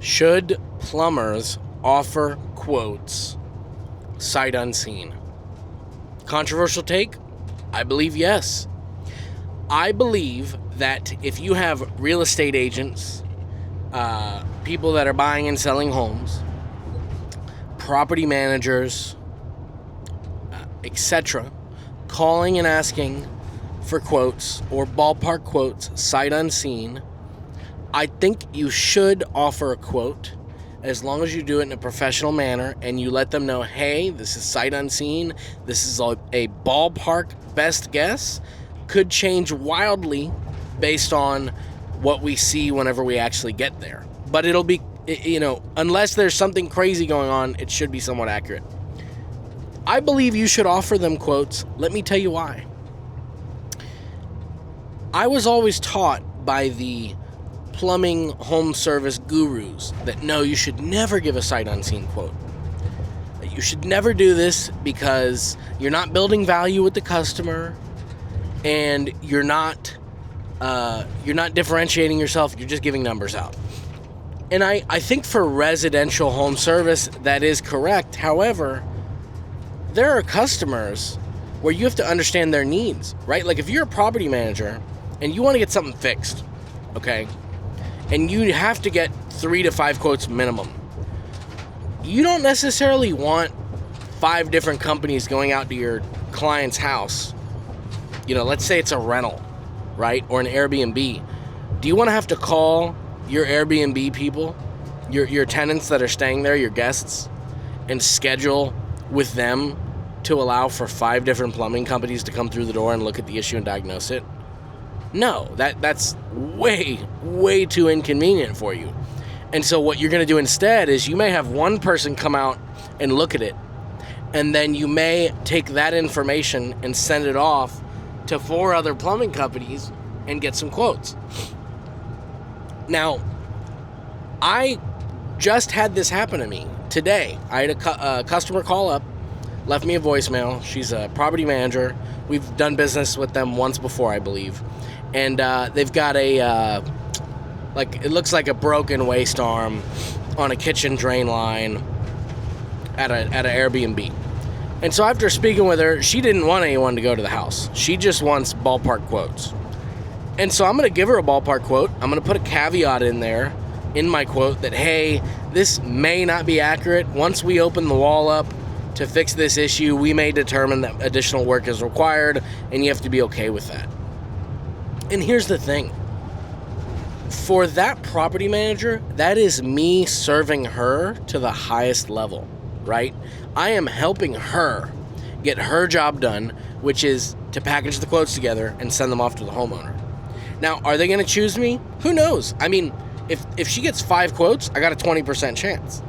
Should plumbers offer quotes sight unseen? Controversial take? I believe yes. I believe that if you have real estate agents, people that are buying and selling homes, property managers, etc., calling and asking for quotes or ballpark quotes sight unseen, I think you should offer a quote as long as you do it in a professional manner and you let them know, hey, this is sight unseen, this is a ballpark best guess, could change wildly based on what we see whenever we actually get there. But it'll be, unless there's something crazy going on, it should be somewhat accurate. I believe you should offer them quotes. Let me tell you why. I was always taught by the plumbing home service gurus that no, you should never give a sight unseen quote. That you should never do this because you're not building value with the customer and you're not differentiating yourself, you're just giving numbers out. And I think for residential home service, that is correct. However, there are customers where you have to understand their needs, right? Like if you're a property manager and you want to get something fixed, okay, and you have to get 3 to 5 quotes minimum, you don't necessarily want 5 different companies going out to your client's house. Let's say it's a rental, right? Or an Airbnb. Do you want to have to call your Airbnb people, your tenants that are staying there, your guests, and schedule with them to allow for 5 different plumbing companies to come through the door and look at the issue and diagnose it? No, that's way, way too inconvenient for you. And so what you're going to do instead is you may have one person come out and look at it, and then you may take that information and send it off to 4 other plumbing companies and get some quotes. Now, I just had this happen to me today. I had a customer call up, left me a voicemail. She's a property manager. We've done business with them once before, I believe. And they've got it looks like a broken waste arm on a kitchen drain line at an Airbnb. And so after speaking with her, she didn't want anyone to go to the house. She just wants ballpark quotes. And so I'm going to give her a ballpark quote. I'm going to put a caveat in there in my quote that, hey, this may not be accurate. Once we open the wall up to fix this issue, we may determine that additional work is required, and you have to be okay with that. And here's the thing. For that property manager, that is me serving her to the highest level, right? I am helping her get her job done, which is to package the quotes together and send them off to the homeowner. Now, are they going to choose me? Who knows? I mean, if she gets 5 quotes, I got a 20% chance.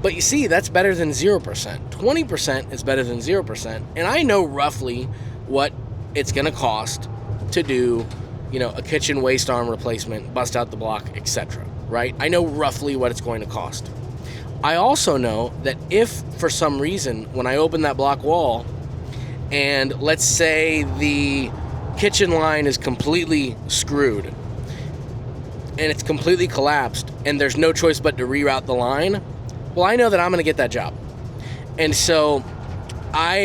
But you see, that's better than 0%. 20% is better than 0%. And I know roughly what it's going to cost to do, a kitchen waste arm replacement, bust out the block, etc., right? I know roughly what it's going to cost. I also know that if for some reason, when I open that block wall, and let's say the kitchen line is completely screwed, and it's completely collapsed, and there's no choice but to reroute the line, well, I know that I'm going to get that job. And so I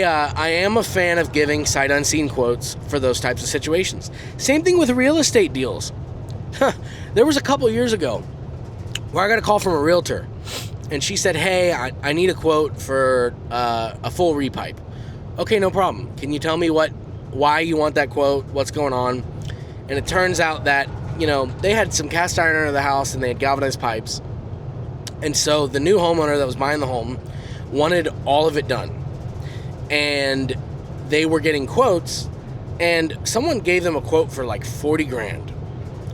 am a fan of giving sight unseen quotes for those types of situations. Same thing with real estate deals. There was a couple years ago where I got a call from a realtor, and she said, hey, I need a quote for a full repipe. Okay, no problem. Can you tell me why you want that quote? What's going on? And it turns out that, they had some cast iron under the house and they had galvanized pipes. And so the new homeowner that was buying the home wanted all of it done. And they were getting quotes, and someone gave them a quote for like 40 grand,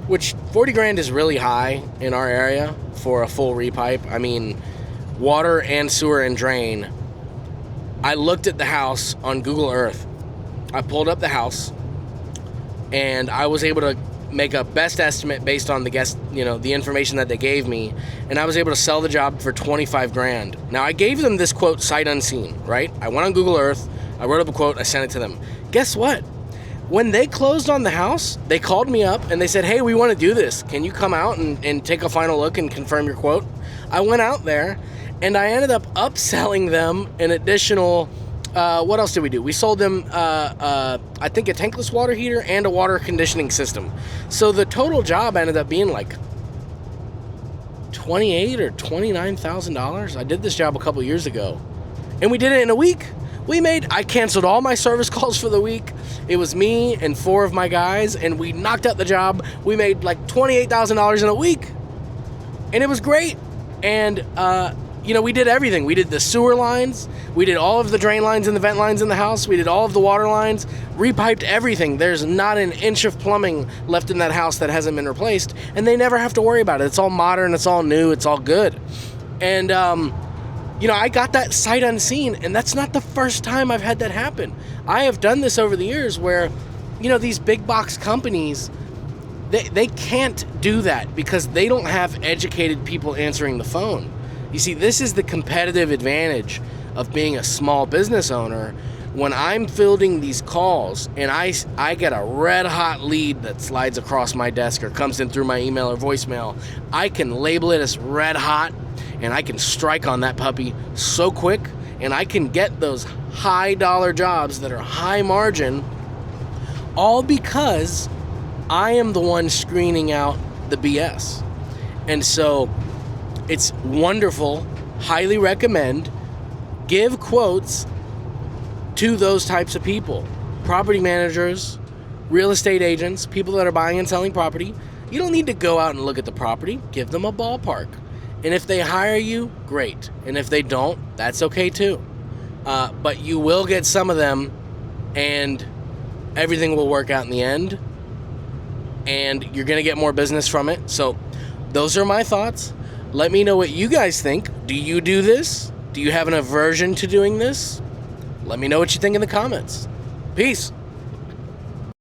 which 40 grand is really high in our area for a full repipe. I mean, water and sewer and drain. I looked at the house on Google Earth. I pulled up the house, and I was able to make a best estimate based on the information that they gave me, and I was able to sell the job for 25 grand. Now, I gave them this quote sight unseen, right? I went on Google Earth, I wrote up a quote, I sent it to them. Guess what? When they closed on the house, they called me up and they said, hey, we want to do this. Can you come out and take a final look and confirm your quote? I went out there and I ended up upselling them an additional, what else did we do? We sold them, I think, a tankless water heater and a water conditioning system. So the total job ended up being like $28,000 or $29,000. I did this job a couple years ago and we did it in a week. I canceled all my service calls for the week. It was me and 4 of my guys, and we knocked out the job. We made like $28,000 in a week, and it was great. And, we did everything. We did the sewer lines. We did all of the drain lines and the vent lines in the house. We did all of the water lines, repiped everything. There's not an inch of plumbing left in that house that hasn't been replaced, and they never have to worry about it. It's all modern. It's all new. It's all good. And, I got that sight unseen, and that's not the first time I've had that happen. I have done this over the years where, these big box companies, they can't do that because they don't have educated people answering the phone. You see, this is the competitive advantage of being a small business owner. When I'm fielding these calls and I get a red hot lead that slides across my desk or comes in through my email or voicemail, I can label it as red hot and I can strike on that puppy so quick, and I can get those high dollar jobs that are high margin, all because I am the one screening out the BS. And so it's wonderful, highly recommend, give quotes to those types of people. Property managers, real estate agents, people that are buying and selling property. You don't need to go out and look at the property. Give them a ballpark. And if they hire you, great. And if they don't, that's okay too. But you will get some of them, and everything will work out in the end. And you're going to get more business from it. So those are my thoughts. Let me know what you guys think. Do you do this? Do you have an aversion to doing this? Let me know what you think in the comments. Peace.